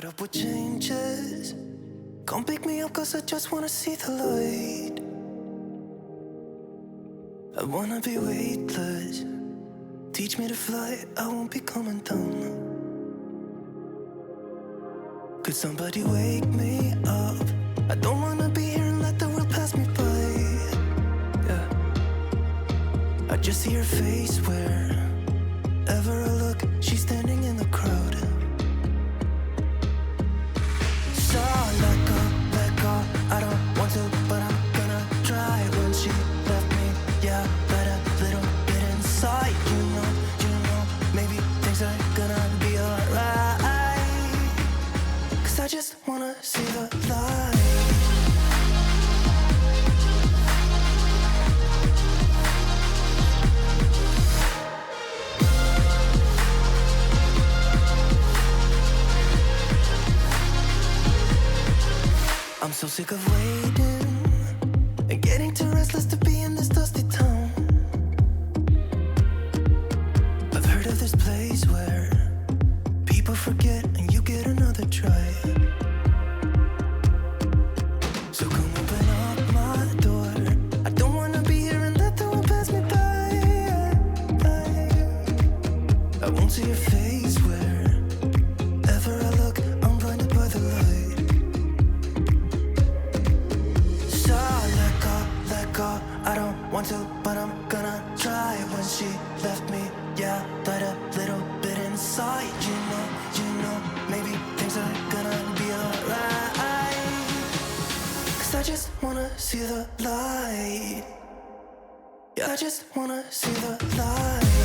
up with changes. Come pick me up cause I just wanna see the light. I wanna be weightless. Teach me to fly, I won't be coming down. Could somebody wake me up? I don't wanna be here and let the world pass me by. Yeah, I just see her face wherever I look. She's standing in the crowd. So let go, I don't want to, but I'm gonna try. When she left me, yeah, let a little bit inside. You know, maybe things are gonna be alright. Cause I just wanna see the light. I'm so sick of waiting and getting too restless to be in this dusty town. I've heard of this place where people forget and you get another try. So come open up my door. I don't wanna be here and let the world pass me by. I won't see your face wherever I look. I'm blinded by the light. I don't want to, but I'm gonna try. When she left me, yeah, died a little bit inside. You know, maybe things are gonna be alright. Cause I just wanna see the light. Yeah, I just wanna see the light.